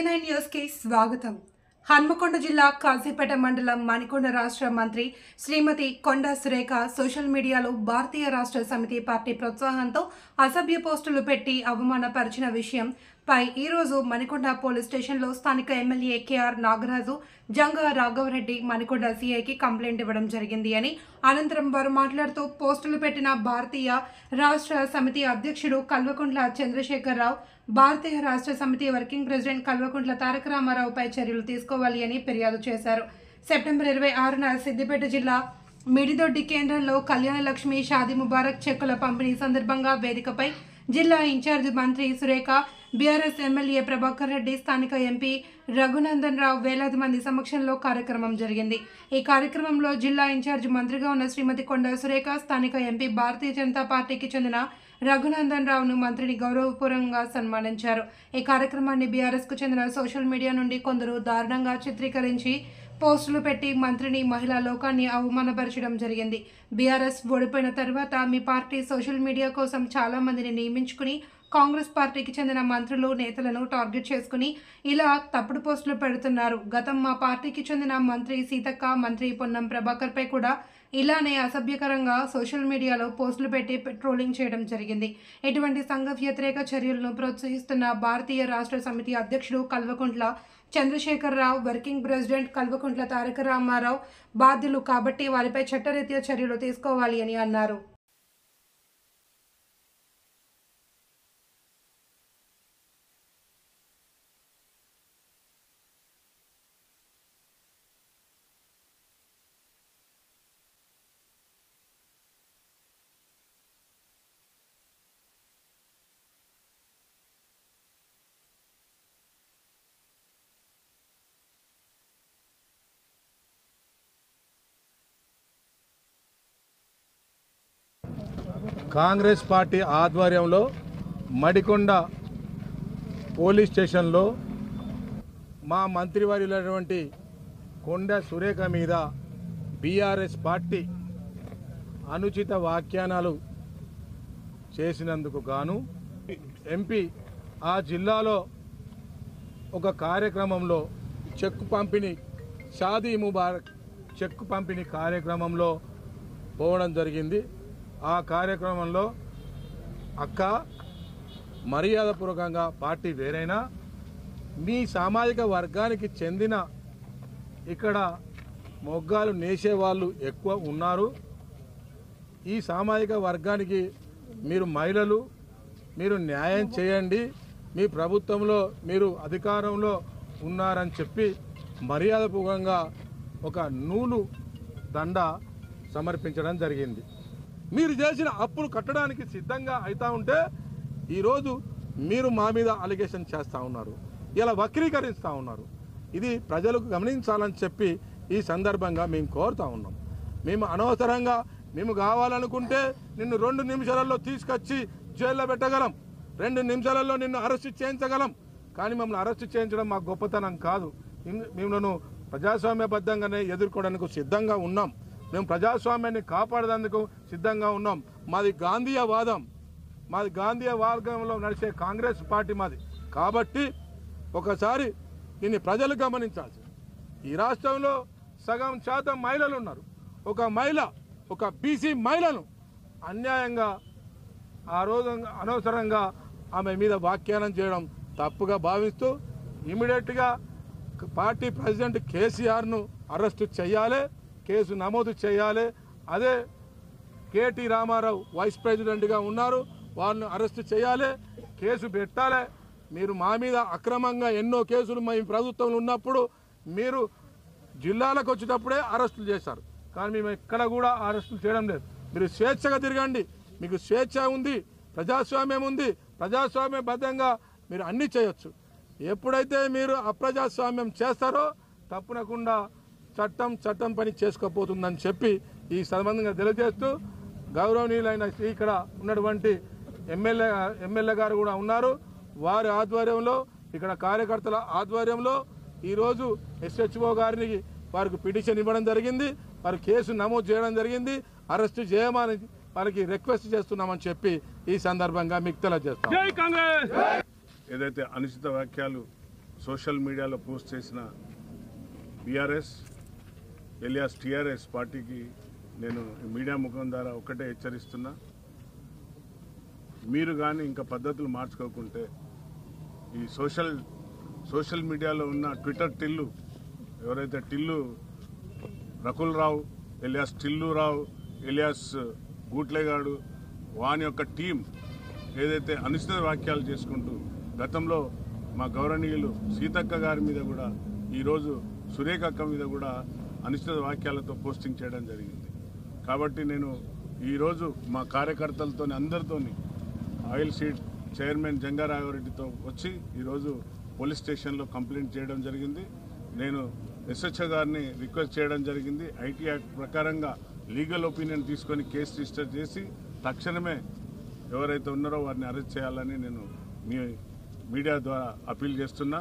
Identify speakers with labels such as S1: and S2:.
S1: K9 News की स्वागतम। హన్మకొండ జిల్లా కాజీపేట మండలం మణికొండ రాష్ట్ర మంత్రి శ్రీమతి కొండా సురేఖ సోషల్ మీడియాలో భారతీయ రాష్ట్ర సమితి పార్టీ ప్రోత్సాహంతో అసభ్య పోస్టులు పెట్టి అవమానపరిచిన విషయం పై ఈ రోజు మణికొండ పోలీస్ స్టేషన్లో స్థానిక ఎమ్మెల్యే కేఆర్ నాగరాజు జంగా రాఘవరెడ్డి మణికొండ సీఐకి కంప్లైంట్ ఇవ్వడం జరిగింది అని అనంతరం వారు మాట్లాడుతూ పోస్టులు పెట్టిన భారతీయ రాష్ట్ర సమితి అధ్యక్షుడు కల్వకుంట్ల చంద్రశేఖరరావు భారతీయ రాష్ట్ర సమితి వర్కింగ్ ప్రెసిడెంట్ కల్వకుంట్ల తారక రామారావుపై చర్యలు తీసుకోవాలి అని ఫిర్యాదు చేశారు। సెప్టెంబర్ 26న సిద్దిపేట జిల్లా మిడిదొడ్డి కేంద్రంలో కళ్యాణ లక్ష్మి షాదీ ముబారక్ చెక్కుల పంపిణీ సందర్భంగా వేదికపై జిల్లా ఇన్ఛార్జ్ మంత్రి సురేఖ, బీఆర్ఎస్ ఎమ్మెల్యే ప్రభాకర్ రెడ్డి, స్థానిక ఎంపీ రఘునందన్ రావు వేలాది మంది సమక్షంలో కార్యక్రమం జరిగింది। ఈ కార్యక్రమంలో జిల్లా ఇన్ఛార్జ్ మంత్రిగా ఉన్న శ్రీమతి కొండా సురేఖ, స్థానిక ఎంపీ భారతీయ జనతా పార్టీకి చెందిన రఘునందన్ రావును మంత్రిని గౌరవపూర్వకంగా సన్మానించారు। ఈ కార్యక్రమాన్ని బీఆర్ఎస్కు చెందిన సోషల్ మీడియా నుండి కొందరు దారుణంగా చిత్రీకరించి పోస్టులు పెట్టి మంత్రిని, మహిళా లోకాన్ని అవమానపరచడం జరిగింది। బీఆర్ఎస్ ఓడిపోయిన తర్వాత మీ పార్టీ సోషల్ మీడియా కోసం చాలా మందిని నియమించుకుని కాంగ్రెస్ పార్టీకి చెందిన మంత్రులు, నేతలను టార్గెట్ చేసుకుని ఇలా తప్పుడు పోస్టులు పెడుతున్నారు। గతం మా పార్టీకి చెందిన మంత్రి సీతక్క, మంత్రి పొన్నం ప్రభాకర్ పై కూడా ఇలానే అసభ్యకరంగా సోషల్ మీడియాలో పోస్టులు పెట్టి ట్రోలింగ్ చేయడం జరిగింది। ఇటువంటి సంఘ వ్యతిరేక చర్యలను ప్రోత్సహిస్తున్న భారతీయ రాష్ట్ర సమితి అధ్యక్షుడు కల్వకుంట్ల చంద్రశేఖరరావు, వర్కింగ్ ప్రెసిడెంట్ కల్వకుంట్ల తారక రామారావు బాధ్యులు కాబట్టి వారిపై చట్టరీత్యా చర్యలు తీసుకోవాలి అని అన్నారు।
S2: కాంగ్రెస్ పార్టీ ఆధ్వర్యంలో మడికొండ పోలీస్ స్టేషన్లో మా మంత్రివర్యులైనటువంటి కొండా సురేఖ మీద బీఆర్ఎస్ పార్టీ అనుచిత వ్యాఖ్యానాలు చేసినందుకు గాను ఎంపీ ఆ జిల్లాలో ఒక కార్యక్రమంలో చెక్కు పంపిణీ, షాదీ ముబారక్ చెక్కు పంపిణీ కార్యక్రమంలో పోవడం జరిగింది। ఆ కార్యక్రమంలో అక్క మర్యాదపూర్వకంగా పార్టీ వేరైనా మీ సామాజిక వర్గానికి చెందిన ఇక్కడ మొగ్గాలు నేసేవాళ్ళు ఎక్కువ ఉన్నారు। ఈ సామాజిక వర్గానికి మీరు మహిళలు, మీరు న్యాయం చేయండి, మీ ప్రభుత్వంలో మీరు అధికారంలో ఉన్నారని చెప్పి మర్యాదపూర్వకంగా ఒక నూలు దండ సమర్పించడం జరిగింది। మీరు చేసిన అప్పులు కట్టడానికి సిద్ధంగా అవుతా ఉంటే ఈరోజు మీరు మా మీద అలిగేషన్ చేస్తూ ఉన్నారు, ఇలా వక్రీకరిస్తూ ఉన్నారు। ఇది ప్రజలకు గమనించాలని చెప్పి ఈ సందర్భంగా మేము కోరుతూ ఉన్నాం। మేము అనవసరంగా మేము కావాలనుకుంటే నిన్ను 2 నిమిషాలలో తీసుకొచ్చి జైల్లో పెట్టగలం, 2 నిమిషాలలో నిన్ను అరెస్ట్ చేయించగలం, కానీ మమ్మల్ని అరెస్ట్ చేయించడం మా గొప్పతనం కాదు। మేము ప్రజాస్వామ్యబద్ధంగానే ఎదుర్కోవడానికి సిద్ధంగా ఉన్నాం, మేము ప్రజాస్వామ్యాన్ని కాపాడేందుకు సిద్ధంగా ఉన్నాం। మాది గాంధీయవాదం, మాది గాంధీయవాదంలో నడిచే కాంగ్రెస్ పార్టీ మాది కాబట్టి ఒకసారి దీన్ని ప్రజలు గమనించాల్సి, ఈ రాష్ట్రంలో సగం శాతం మహిళలు ఉన్నారు। ఒక మహిళ, ఒక బీసీ మహిళను అన్యాయంగా ఆ రోజు అనవసరంగా ఆమె మీద వ్యాఖ్యానం చేయడం తప్పుగా భావిస్తూ ఇమీడియట్గా పార్టీ ప్రెసిడెంట్ కేసీఆర్ను అరెస్టు చేయాలి, కేసు నమోదు చేయాలి। అదే కేటీ రామారావు వైస్ ప్రెసిడెంట్గా ఉన్నారు, వాళ్ళను అరెస్టు చేయాలి, కేసు పెట్టాలి। మీరు మా మీద అక్రమంగా ఎన్నో కేసులు మా ప్రభుత్వంలో ఉన్నప్పుడు మీరు జిల్లాలకు వచ్చేటప్పుడే అరెస్టులు చేశారు, కానీ మేము ఎక్కడ కూడా అరెస్టులు చేయడం లేదు। మీరు స్వేచ్ఛగా తిరగండి, మీకు స్వేచ్ఛ ఉంది, ప్రజాస్వామ్యం ఉంది, ప్రజాస్వామ్యబద్ధంగా మీరు అన్నీ చేయొచ్చు। ఎప్పుడైతే మీరు అప్రజాస్వామ్యం చేస్తారో తప్పకుండా చట్టం పని చేసుకోపోతుందని చెప్పి ఈ సంబంధంగా తెలియజేస్తూ గౌరవనీయులైన ఇక్కడ ఉన్నటువంటి ఎమ్మెల్యే గారు కూడా ఉన్నారు, వారి ఆధ్వర్యంలో ఇక్కడ కార్యకర్తల ఆధ్వర్యంలో ఈరోజు ఎస్హెచ్ఓ గారికి వారికి పిటిషన్ ఇవ్వడం జరిగింది, వారు కేసు నమోదు చేయడం జరిగింది, అరెస్టు చేయమని వారికి రిక్వెస్ట్ చేస్తున్నామని చెప్పి ఈ సందర్భంగా మీకు తెలియజేస్తాం।
S3: ఏదైతే అనుచిత వ్యాఖ్యలు సోషల్ మీడియాలో పోస్ట్ చేసిన బీఆర్ఎస్ ఎలియాస్ టీఆర్ఎస్ పార్టీకి నేను మీడియా ముఖం ద్వారా ఒకటే హెచ్చరిస్తున్నా, మీరు కానీ ఇంకా పద్ధతులు మార్చుకోకుంటే ఈ సోషల్ మీడియాలో ఉన్న ట్విట్టర్ టిల్లు ఎవరైతే టిల్లు రకుల్ రావు ఎలియాస్ టిల్లు రావు ఎలియాస్ గూట్లేగాడు వాని యొక్క టీం ఏదైతే అనుచిత వాక్యాలు చేసుకుంటూ గతంలో మా గౌరవనీయులు సీతక్క గారి మీద కూడా ఈరోజు సురేఖ అక్క మీద కూడా అనుచిత వాక్యాలతో పోస్టింగ్ చేయడం జరిగింది. కాబట్టి నేను ఈరోజు మా కార్యకర్తలతో అందరితోని ఆయిల్ సీడ్ చైర్మన్ జంగారాఘవరెడ్డితో వచ్చి ఈరోజు పోలీస్ స్టేషన్లో కంప్లైంట్ చేయడం జరిగింది. నేను ఎస్హెచ్ఓ గారిని రిక్వెస్ట్ చేయడం జరిగింది. ఐటీ యాక్ట్ ప్రకారంగా లీగల్ ఒపీనియన్ తీసుకొని కేసు రిజిస్టర్ చేసి తక్షణమే ఎవరైతే ఉన్నారో వారిని అరెస్ట్ చేయాలని నేను మీ మీడియా ద్వారా అప్పీల్ చేస్తున్నా.